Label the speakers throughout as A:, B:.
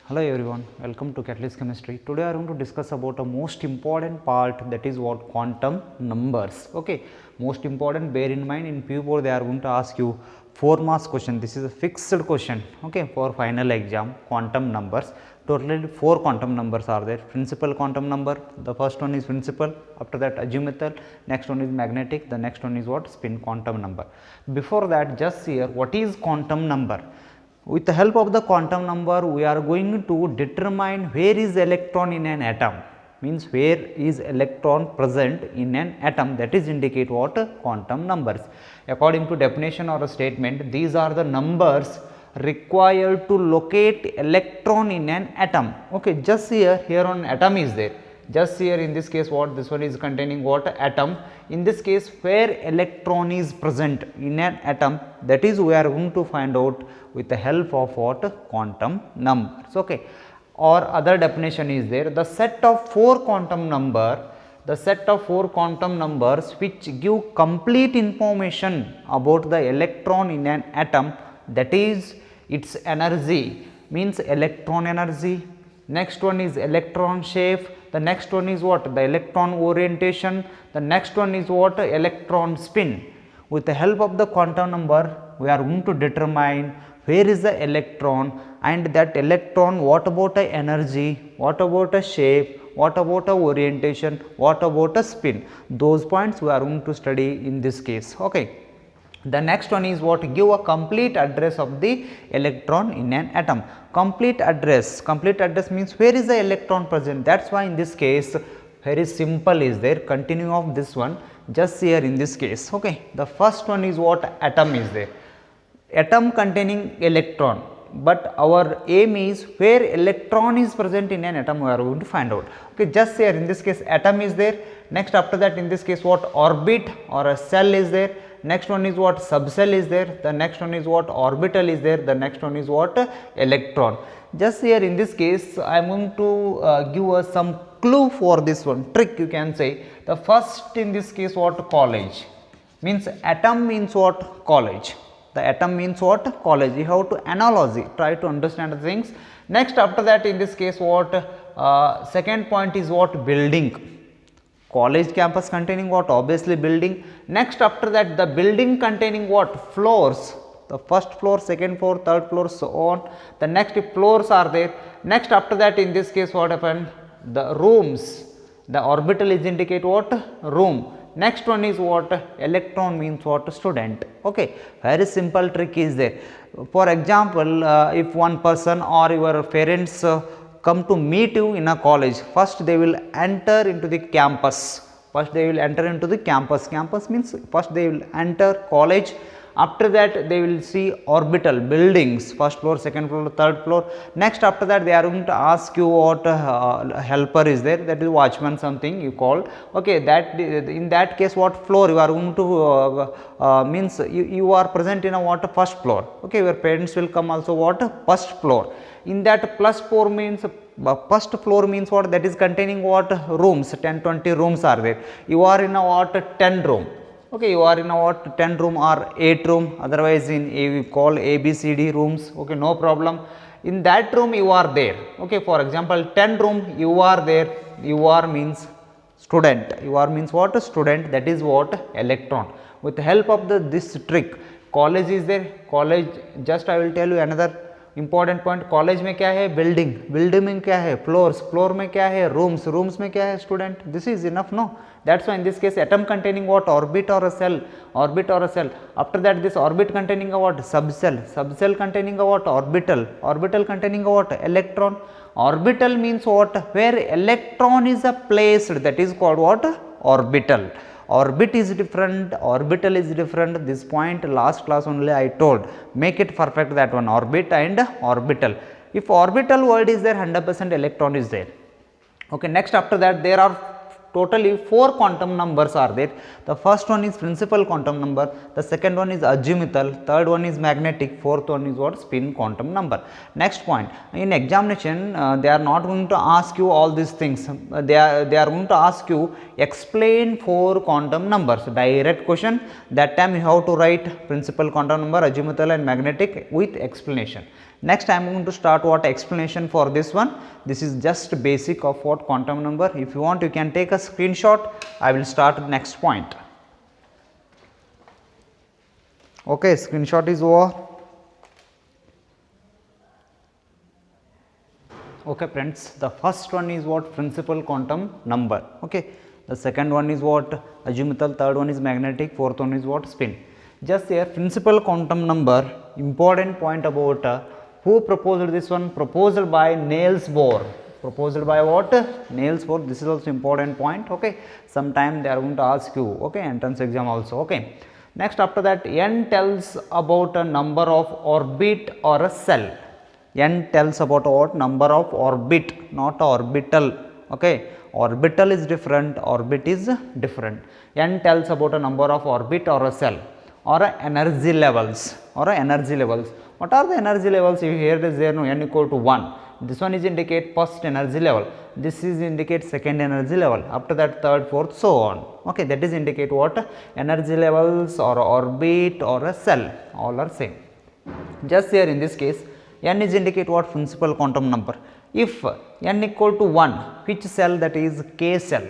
A: Hello everyone, welcome to Catalyst Chemistry. Today I am going to discuss about a most important part, that is what quantum numbers. Okay, most important, bear in mind in P4 they are going to ask you 4 marks question. This is a fixed question, okay, for final exam, quantum numbers. Totally 4 quantum numbers are there. Principal quantum number, the first one is principal, after that azimuthal, next one is magnetic, the next one is what, spin quantum number. Before that, just here what is quantum number. With the help of the quantum number, we are going to determine where is electron in an atom, means where is electron present in an atom, that is indicate what, quantum numbers. According to definition or a statement, these are the numbers required to locate electron in an atom. Okay, just here on atom is there. Just here in this case what, this one is containing what, atom. In this case where electron is present in an atom, that is we are going to find out with the help of what, quantum numbers. Okay, or other definition is there, the set of 4 quantum number, the set of 4 quantum numbers which give complete information about the electron in an atom, that is its energy, means electron energy. Next one is electron shape, the next one is what, the electron orientation, the next one is what, electron spin. With the help of the quantum number, we are going to determine where is the electron, and that electron, what about a energy, what about a shape, what about a orientation, what about a spin. Those points we are going to study in this case. Okay. The next one is what, give a complete address of the electron in an atom. Complete address means where is the electron present. That is why in this case very simple is there, continue of this one, just here in this case. Okay, the first one is what, atom is there, atom containing electron, but our aim is where electron is present in an atom, we are going to find out. Okay, just here in this case atom is there. Next after that in this case what, orbit or a cell is there. Next one is what, subcell is there, the next one is what, orbital is there, the next one is what, electron. Just here in this case I am going to give us some clue for this one, trick you can say. The first in this case what, college, means atom means what, college. The atom means what, college. You have to analogy, try to understand the things. Next after that in this case what, second point is what, building. College campus containing what, obviously building. Next after that the building containing what, floors, the first floor, second floor, third floor, so on. The next floors are there. Next after that in this case what happened, the rooms, the orbital is indicate what, room. Next one is what, electron means what, student. Okay, very simple trick is there. For example, if one person or your parents come to meet you in a college, first they will enter into the campus, campus means first they will enter college. After that they will see orbital, buildings, first floor, second floor, third floor. Next after that they are going to ask you what, helper is there, that is watchman, something you call. Okay, that in that case what floor you are going to means you are present in a what, first floor. Okay, your parents will come also what, first floor. In that plus 4 means first floor means what, that is containing what, rooms, 10-20 rooms are there. You are in a what, 10 room. Okay, you are in a what, 10 room or 8 room, otherwise in A we call ABCD rooms. Okay, no problem. In that room you are there. Okay, for example 10 room you are there, you are means student, you are means what, student, that is what, electron. With the help of this trick, college is there, college, just I will tell you another important point, college में क्या है, building, building में क्या है, floors, floor में क्या है, rooms, rooms में क्या है, student. This is enough, no. That's why in this case atom containing what, orbit or a cell, orbit or a cell. After that this orbit containing a what, subcell, subcell containing a what, orbital, orbital containing a what, electron. Orbital means what, where electron is placed, that is called what, orbital. Orbit is different, orbital is different. This point last class only I told, make it perfect, that one, orbit and orbital. If orbital word is there, 100% electron is there. Okay, next after that there are totally 4 quantum numbers are there. The first one is principal quantum number, the second one is azimuthal, third one is magnetic, fourth one is what, spin quantum number. Next point, in examination they are not going to ask you all these things, they are going to ask you explain 4 quantum numbers, direct question. That time you have to write principal quantum number, azimuthal and magnetic with explanation. Next I am going to start what explanation for this one. This is just basic of what quantum number. If you want, you can take a screenshot. I will start next point. Okay, screenshot is over. Okay friends, the first one is what? Principal quantum number. Okay, the second one is what? Azimuthal, third one is magnetic, fourth one is what? Spin. Just here principal quantum number, important point about who proposed this one? Proposed by Niels Bohr. Proposed by what? Niels Bohr. This is also important point. Okay, sometime they are going to ask you. Okay, entrance exam also. Okay. Next, after that, n tells about a number of orbit or a cell. N tells about what? Number of orbit, not orbital. Okay, orbital is different, orbit is different. N tells about a number of orbit or a cell, or a energy levels, or a energy levels. What are the energy levels? If here is there, no, n equal to 1. This one is indicate first energy level. This is indicate second energy level. After that, third, fourth, so on. Okay, that is indicate what? Energy levels or orbit or a cell. All are same. Just here in this case, n is indicate what? Principal quantum number. If n equal to 1, which cell? That is K cell.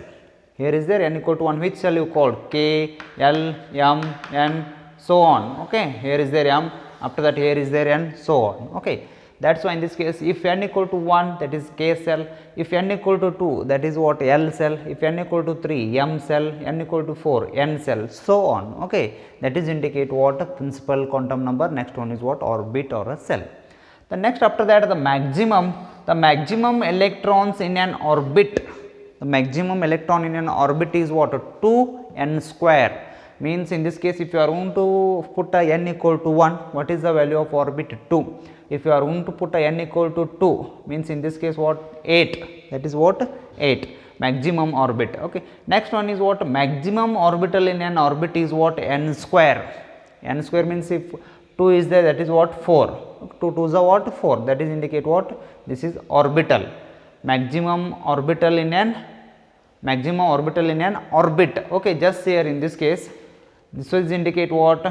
A: Here is there n equal to 1, which cell you called? K, L, M, N, so on. Okay, here is there M, after that here is there N, so on. Okay, that is why in this case, if n equal to 1, that is K cell. If n equal to 2, that is what? L cell. If n equal to 3, M cell. N equal to 4, N cell, so on. Okay, that is indicate what? Principal quantum number. Next one is what? Orbit or a cell. The next after that, the maximum electrons in an orbit. The maximum electron in an orbit is what? 2n square. Means in this case, if you are going to put a n equal to 1, what is the value of orbit? 2. If you are going to put a n equal to 2, means in this case what? 8. That is what? 8. Maximum orbit. Okay. Next one is what? Maximum orbital in an orbit is what? N square. N square means if 2 is there, that is what? 4. 2 2 is a what? 4. That is indicate what? This is orbital. Maximum orbital in an orbit. Okay, just here in this case, this is indicate what?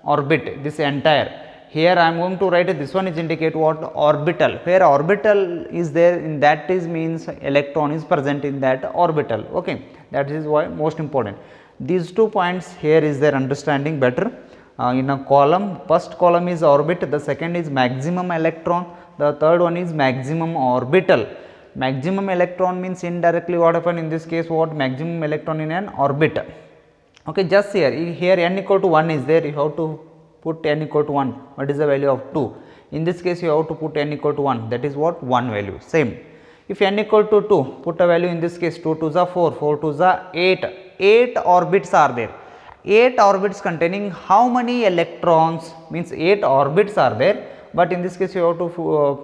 A: Orbit. This entire. Here I am going to write this one is indicate what? Orbital. Where orbital is there, in that is means electron is present in that orbital. Okay, that is why most important. These 2 points here is their understanding better. In a column, first column is orbit, the second is maximum electron, the third one is maximum orbital. Maximum electron means indirectly what happened in this case? What? Maximum electron in an orbit. Okay, just here n equal to 1 is there, you have to put n equal to 1. What is the value of 2? In this case, you have to put n equal to 1, that is what? 1 value. Same. If n equal to 2, put a value in this case, 2 2 is 4, 4 2 is 8. 8 orbits are there. 8 orbits containing how many electrons? Means 8 orbits are there, but in this case you have to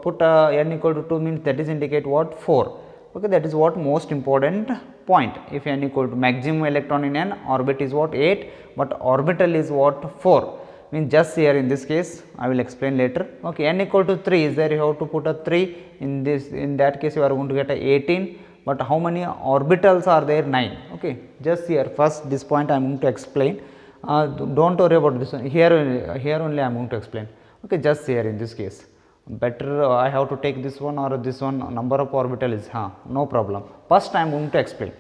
A: put n equal to 2, means that is indicate what? 4. Okay, that is what most important point. If n equal to maximum electron in an orbit is what? 8, but orbital is what? 4. Means just here in this case, I will explain later. Okay, n equal to 3 is there, you have to put a 3. In that case you are going to get a 18. But how many orbitals are there? 9. Okay, just here first this point I am going to explain. Don't worry about this one. Here only I am going to explain. Okay, just here in this case. Better I have to take this one or this one. Number of orbital is no problem. First I am going to explain.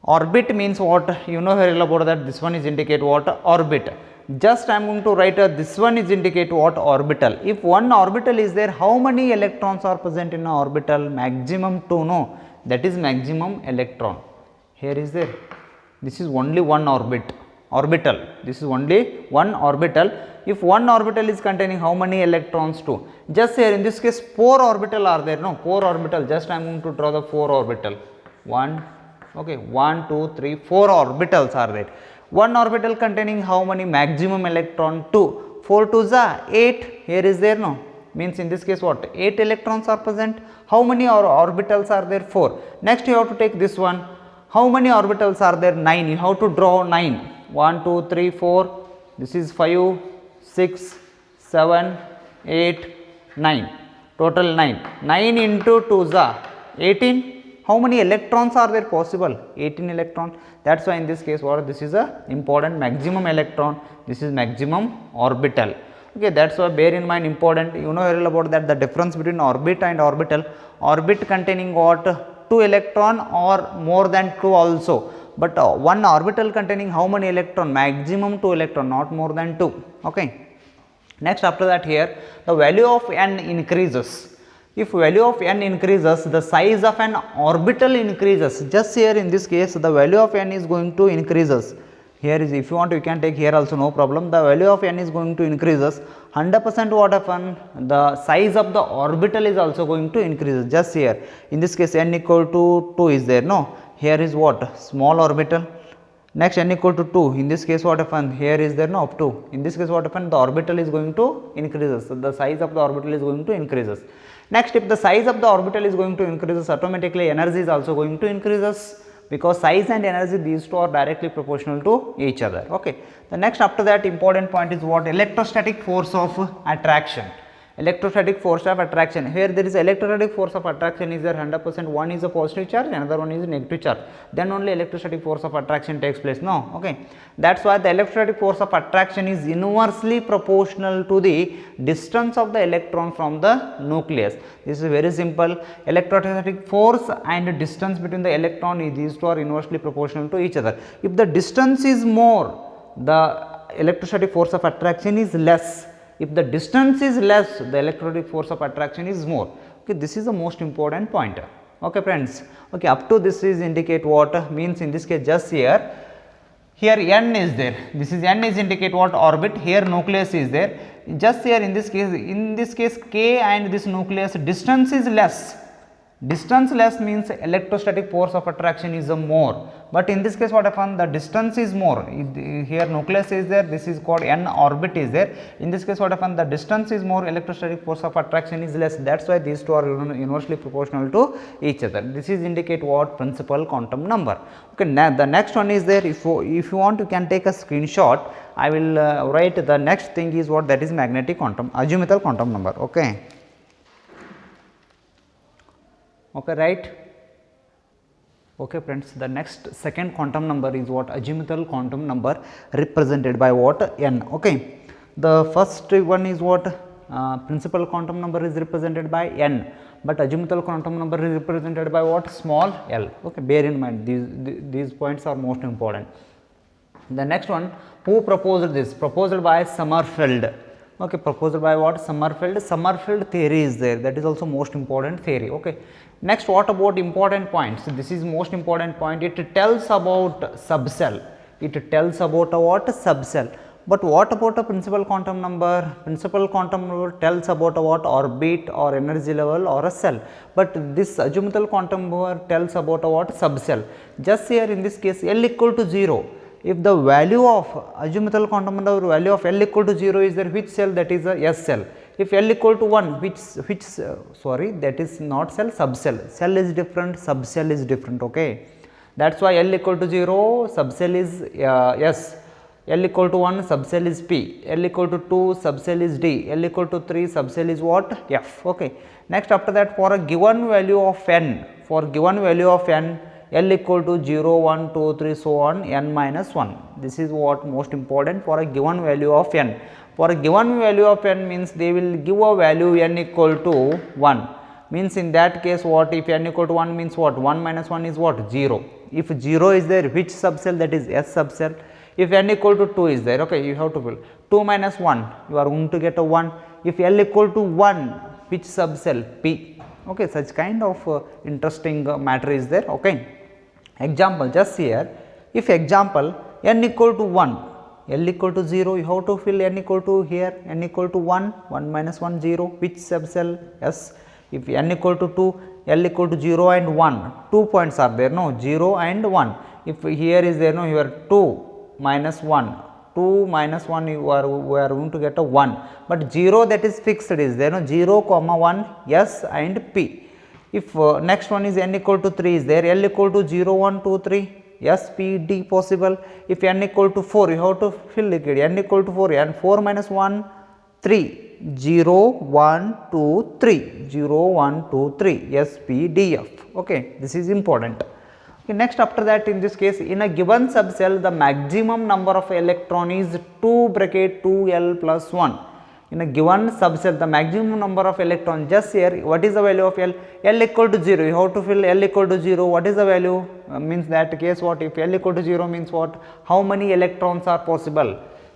A: Orbit means what? You know very well about that. This one is indicate what? Orbit. Just I am going to write this one is indicate what? Orbital. If one orbital is there, how many electrons are present in an orbital? Maximum 2, no. That is maximum electron. Here is there. This is only one orbital. This is only one orbital. If one orbital is containing how many electrons? 2. Just here in this case 4 orbital are there. No, 4 orbital. Just I am going to draw the 4 orbital. 1, okay, 1, 2, 3, 4 orbitals are there. One orbital containing how many? Maximum electron? 2. 4 2 is 8. Here is there, no. Means in this case what? 8 electrons are present. How many orbitals are there? 4. Next you have to take this one. How many orbitals are there? 9. You have to draw 9. 1, 2, 3, 4. This is 5, 6, 7, 8, 9. Total 9. 9 into 2 is 18. How many electrons are there possible? 18 electrons. That is why in this case what? This is a important maximum electron. This is maximum orbital. Okay, that's why bear in mind important, you know very well about that, the difference between orbit and orbital. Orbit containing what, 2 electron or more than 2 also, but one orbital containing how many electron, maximum 2 electron, not more than 2. Okay. Next, after that, here the value of n increases. If value of n increases, the size of an orbital increases. Just here in this case, the value of n is going to increases. Here is, if you want, you can take here also, no problem. The value of n is going to increases. 100% what happen, the size of the orbital is also going to increase. Just here in this case, n equal to 2 is there, no, here is what, small orbital. Next, n equal to 2, in this case what happen, here is there, no, up to, in this case what happen, the orbital is going to increases. So the size of the orbital is going to increases. Next, if the size of the orbital is going to increases, automatically energy is also going to increases, because size and energy, these two are directly proportional to each other. Okay. The next, after that, important point is what, electrostatic force of attraction. Electrostatic force of attraction, here there is electrostatic force of attraction is there 100%, one is a positive charge, another one is a negative charge, then only electrostatic force of attraction takes place, no. Okay. That is why the electrostatic force of attraction is inversely proportional to the distance of the electron from the nucleus. This is very simple, electrostatic force and distance between the electron, these two are inversely proportional to each other. If the distance is more, the electrostatic force of attraction is less. If the distance is less, the electrostatic force of attraction is more. Okay, this is the most important point. Okay, friends. Okay, up to this is indicate what, means in this case just here n is there. This is n is indicate what, orbit. Here nucleus is there. Just here in this case k and this nucleus distance is less. Distance less means electrostatic force of attraction is more, but in this case what happens, the distance is more. Here nucleus is there, this is called n, orbit is there. In this case what happens, the distance is more, electrostatic force of attraction is less. That is why these two are inversely proportional to each other. This is indicate what, principal quantum number. Okay, now the next one is there. If you want, you can take a screenshot. I will write the next thing is what, that is magnetic quantum, azimuthal quantum number. Okay. Okay, right. Okay, friends, the next second quantum number is what, azimuthal quantum number, represented by what, n. Okay. The first one is what, principal quantum number is represented by n, but azimuthal quantum number is represented by what, small l. Okay, bear in mind these points are most important. The next one, who proposed this? Proposed by Sommerfeld. Okay, proposed by what, Sommerfeld. Sommerfeld theory is there, that is also most important theory. Okay. Next, what about important points? This is most important point. It tells about subcell. It tells about a what, subcell. But what about a principal quantum number? Principal quantum number tells about a what, orbit or energy level or a cell. But this azimuthal quantum number tells about a what, subcell. Just here in this case, L equal to 0. If the value of azimuthal quantum number, value of L equal to 0 is there, which cell? That is a S cell. If L equal to 1, that is not cell, subcell. Cell is different, subcell is different. Okay. That is why L equal to 0, subcell is S. L equal to 1, subcell is P. L equal to 2, subcell is D. L equal to 3, subcell is what, F. Okay. Next, after that, for a given value of n, L equal to 0, 1, 2, 3, so on, n minus 1. This is what most important for a given value of n. For a given value of n means they will give a value n equal to 1. Means in that case what, if n equal to 1 means what, 1 minus 1 is what, 0. If 0 is there, which subcell? That is S subcell. If n equal to 2 is there, okay, you have to fill 2 minus 1, you are going to get a 1. If L equal to 1, which subcell? P. Okay, such kind of interesting matter is there. Okay. Example, just here, if example n equal to 1, L equal to 0, you have to fill n equal to here, n equal to 1, 1 minus 1, 0, which subcell? S. If n equal to 2, L equal to 0 and 1, 2 points are there, no, 0 and 1. If here is there, no, here 2 minus 1, 2 minus 1, we are going to get a 1, but 0 that is fixed is there, no, 0 comma 1, S and P. If next one is n equal to 3 is there, L equal to 0, 1, 2, 3, S, P, D possible. If n equal to 4, you have to fill liquid, n equal to 4, and 4 minus 1, 3, 0, 1, 2, 3, 0, 1, 2, 3, S, P, D, F. Okay, this is important. Okay, next, after that, in this case, in a given subcell, the maximum number of electron is 2 bracket 2L plus 1. in a given subcell the maximum number of electrons, just here what is the value of L? L equal to 0, you have to fill L equal to 0, what is the value? Means that case what, if L equal to 0 means what, how many electrons are possible?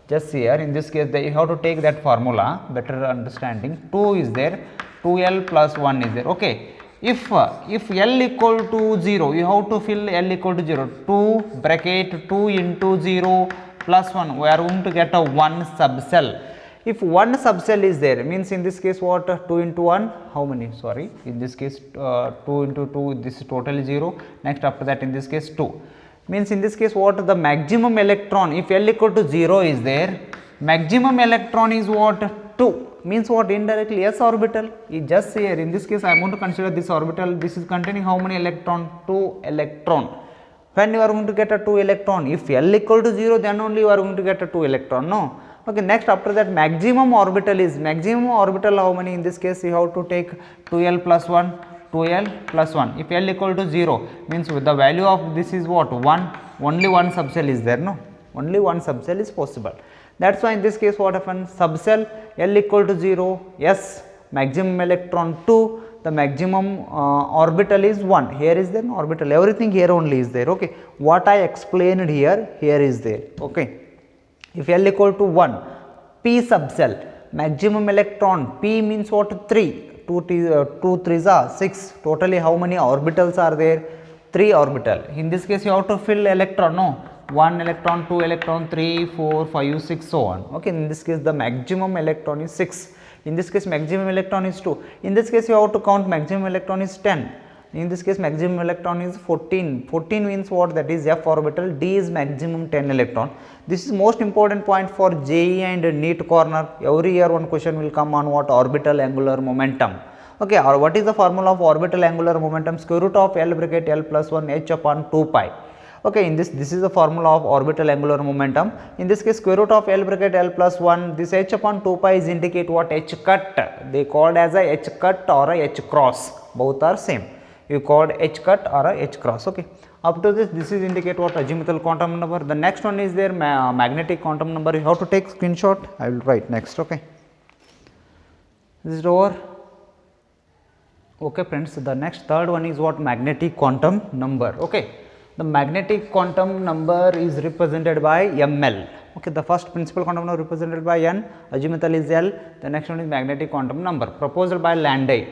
A: Just here in this case you have to take that formula, better understanding, 2 is there, 2L plus 1 is there, okay. If L equal to 0, you have to fill L equal to 0, 2 bracket 2 into 0 plus 1, we are going to get a 1 subcell. If 1 subcell is there, means in this case what, 2 into 1, how many, sorry, in this case 2 into 2, this is totally 0, next after that in this case 2. Means in this case what, the maximum electron, if L equal to 0 is there, maximum electron is what, 2. Means what, indirectly s orbital, just here in this case I am going to consider this orbital, this is containing how many electron, 2 electron. When you are going to get a 2 electron, if L equal to 0 then only you are going to get a 2 electron, no. Okay, next after that maximum orbital is, maximum orbital how many, in this case you have to take 2L plus 1, 2L plus 1. If L equal to 0 means with the value of this is what, 1, only one subcell is there, no, only one subcell is possible. That is why in this case what happens, subcell L equal to 0, S, maximum electron 2, the maximum orbital is 1, here is there no orbital, everything here only is there, okay. What I explained here, here is there, okay. If L equal to 1, P subcell, maximum electron, P means what, 3, 2 3s are 6, totally how many orbitals are there, 3 orbital. In this case you have to fill electron, no, 1 electron, 2 electron, 3, 4, 5, 6, so on, okay. In this case the maximum electron is 6, in this case maximum electron is 2, in this case you have to count maximum electron is 10, in this case maximum electron is 14, 14 means what, that is F orbital, D is maximum 10 electron. This is most important point for JEE and NEET corner, every year one question will come on what, orbital angular momentum, okay. Or what is the formula of orbital angular momentum, square root of L bracket L plus 1 h upon 2 pi. Okay, in this is the formula of orbital angular momentum. In this case square root of L bracket L plus 1, this h upon 2 pi is indicate what, h cut, they called as a h cut or a h cross, both are same, you called h cut or a h cross, okay. Up to this is indicate what, azimuthal quantum number. The next one is there magnetic quantum number, you have to take screenshot, I will write next, okay. This is over. Okay friends, the next third one is what, magnetic quantum number, okay. The magnetic quantum number is represented by ML, okay. The first principal quantum number represented by N, azimuthal is L, the next one is magnetic quantum number, proposed by Landau.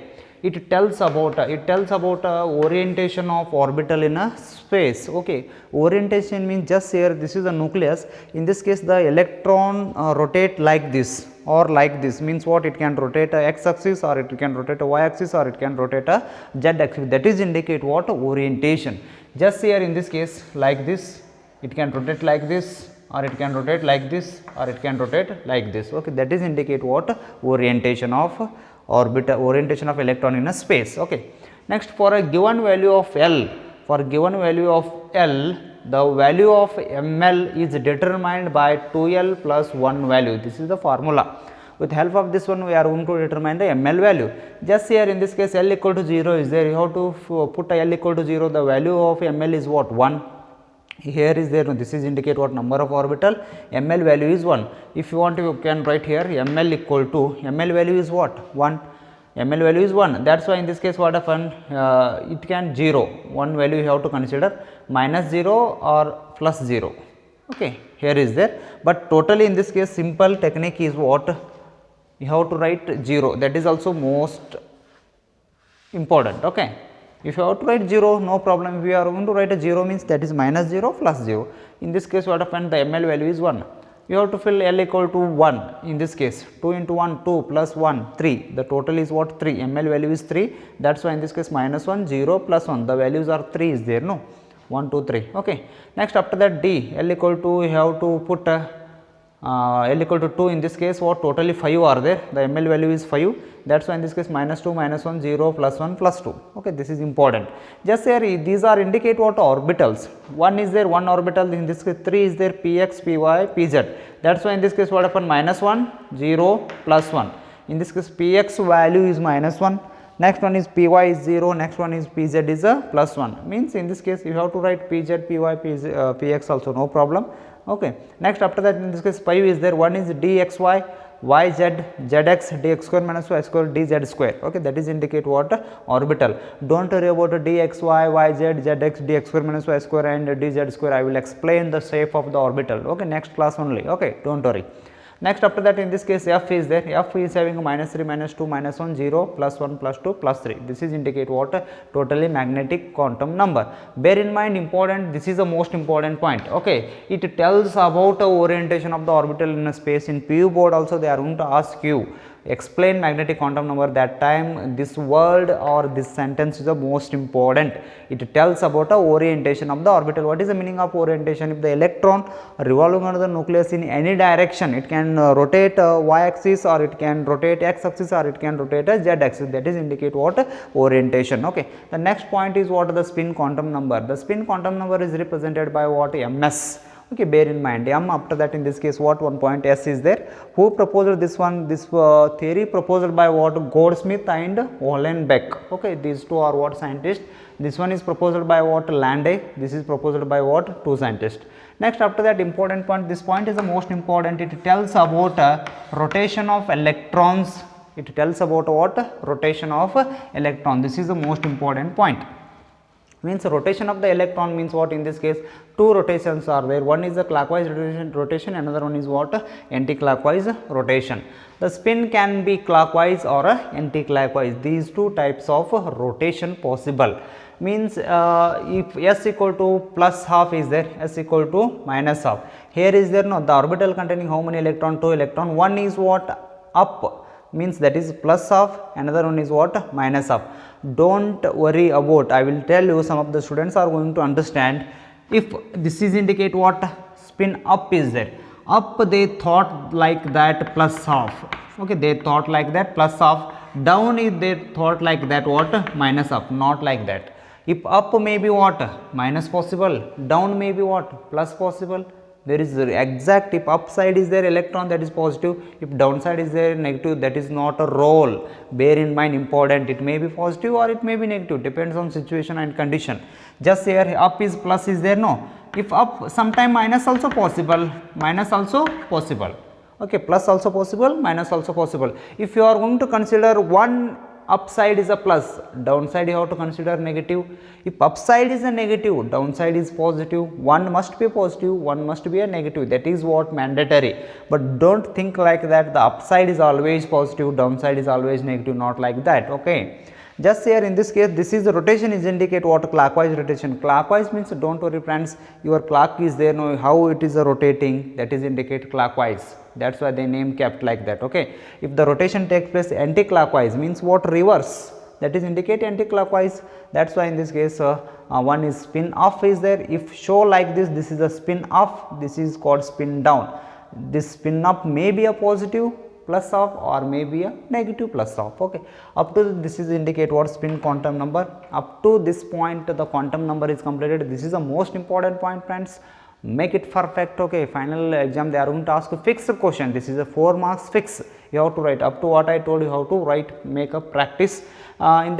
A: It tells about orientation of orbital in a space, okay. Orientation means just here this is a nucleus, in this case the electron rotate like this or like this, means what, it can rotate a x axis or it can rotate a y axis or it can rotate a z axis, that is indicate what, orientation. Just here in this case like this, it can rotate like this or it can rotate like this or it can rotate like this, okay. That is indicate what, orientation of orbital, orientation of electron in a space, okay. Next, for a given value of L, for given value of L, the value of ML is determined by 2L plus 1 value, this is the formula. With help of this one we are going to determine the ML value. Just here in this case L equal to 0 is there, you have to put a L equal to 0, the value of ML is what, 1. Here is there, this is indicate what, number of orbital, ML value is 1. If you want, you can write here ML equal to, ML value is what, 1, ML value is 1. That is why in this case what happen, it can 0, one value you have to consider, minus 0 or plus 0, okay. Here is there, but totally in this case simple technique is what, you have to write 0, that is also most important, okay. If you have to write 0, no problem, if you are going to write a 0 means that is minus 0 plus 0. In this case what happened, the ML value is 1. You have to fill L equal to 1, in this case 2 into 1 2 plus 1 3, the total is what, 3, ML value is 3, that is why in this case minus 1 0 plus 1, the values are 3 is there, no, 1 2 3, okay. Next after that D, L equal to, you have to put L equal to 2, in this case what, totally 5 are there, the ML value is 5, that is why in this case minus 2 minus 1 0 plus 1 plus 2, okay. This is important. Just here these are indicate what, orbitals, 1 is there, 1 orbital, in this case 3 is there, px, py, pz, that is why in this case what happened, minus 1 0 plus 1, in this case px value is minus 1, next one is py is 0, next one is pz is a plus 1, means in this case you have to write pz, py, px also, no problem. Okay. Next after that in this case 5 is there, one is dxy, yz, zx, dx square minus y square, dz square. Okay, that is indicate what? Orbital. Don't worry about dxy, yz, zx, dx square minus y square and dz square. I will explain the shape of the orbital. Okay, next class only. Okay, don't worry. Next after that in this case f is there, f is having minus 3, minus 2, minus 1, 0, plus 1, plus 2, plus 3. This is indicate what? Totally magnetic quantum number. Bear in mind important, this is the most important point. Okay, it tells about the orientation of the orbital in a space. In PU board also they are going to ask you explain magnetic quantum number. That time this word or this sentence is the most important. It tells about the orientation of the orbital. What is the meaning of orientation? If the electron revolving around the nucleus in any direction, it can rotate y axis, or it can rotate x axis, or it can rotate z axis. That is indicate what? Orientation. Okay. The next point is what? The spin quantum number. The spin quantum number is represented by what? ms. Okay, bear in mind m. After that in this case what? One point s is there. Who proposed this one? This theory proposed by what? Goldsmith and Uhlenbeck. Okay, these two are what? Scientists. This one is proposed by what? Lande. This is proposed by what? Two scientists. Next after that important point, this point is the most important. It tells about rotation of electrons. It tells about what? Rotation of electron. This is the most important point. Means rotation of the electron means what? In this case two rotations are there. One is a clockwise rotation, another one is what? Anti-clockwise rotation. The spin can be clockwise or anti-clockwise. These two types of rotation possible. Means if s equal to plus half is there, s equal to minus half. Here is there no, the orbital containing how many electron? 2 electron. One is what? Up, means that is plus half, another one is what? Minus half. Don't worry about, I will tell you, some of the students are going to understand. If this is indicate what? Spin up is there. Up they thought like that plus half. Okay, they thought like that plus half. Down is they thought like that what? Minus half. Not like that. If up may be what? Minus possible. Down may be what? Plus possible. There is exact, if upside is there electron, that is positive, if downside is there negative, that is not a role. Bear in mind important, it may be positive or it may be negative, depends on situation and condition. Just here up is plus is there, no. If up, sometime minus also possible, minus also possible. Okay, plus also possible, minus also possible. If you are going to consider one upside is a plus, downside you have to consider negative. If upside is a negative, downside is positive, one must be positive, one must be a negative. That is what mandatory. But don't think like that the upside is always positive, downside is always negative, not like that. Okay. Just here in this case, this is the rotation is indicate what? Clockwise rotation. Clockwise means don't worry friends, your clock is there, no, how it is rotating, that is indicate clockwise. That's why they name kept like that. Okay. If the rotation takes place anti-clockwise means what? Reverse. That is indicate anti-clockwise. That's why in this case one is spin off is there. If show like this, this is a spin off, this is called spin down. This spin up may be a positive plus off or may be a negative plus off. Okay. Up to this is indicate what? Spin quantum number. Up to this point the quantum number is completed. This is the most important point friends. Make it perfect. Okay, final exam they are going to ask a fixed question. This is a 4 marks fix. You have to write up to what I told you how to write, make a practice. In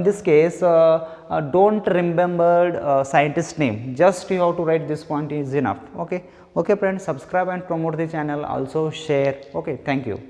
A: this case don't remember scientist name, just you have to write this point is enough. Okay. Okay friends, subscribe and promote the channel, also share. Okay, thank you.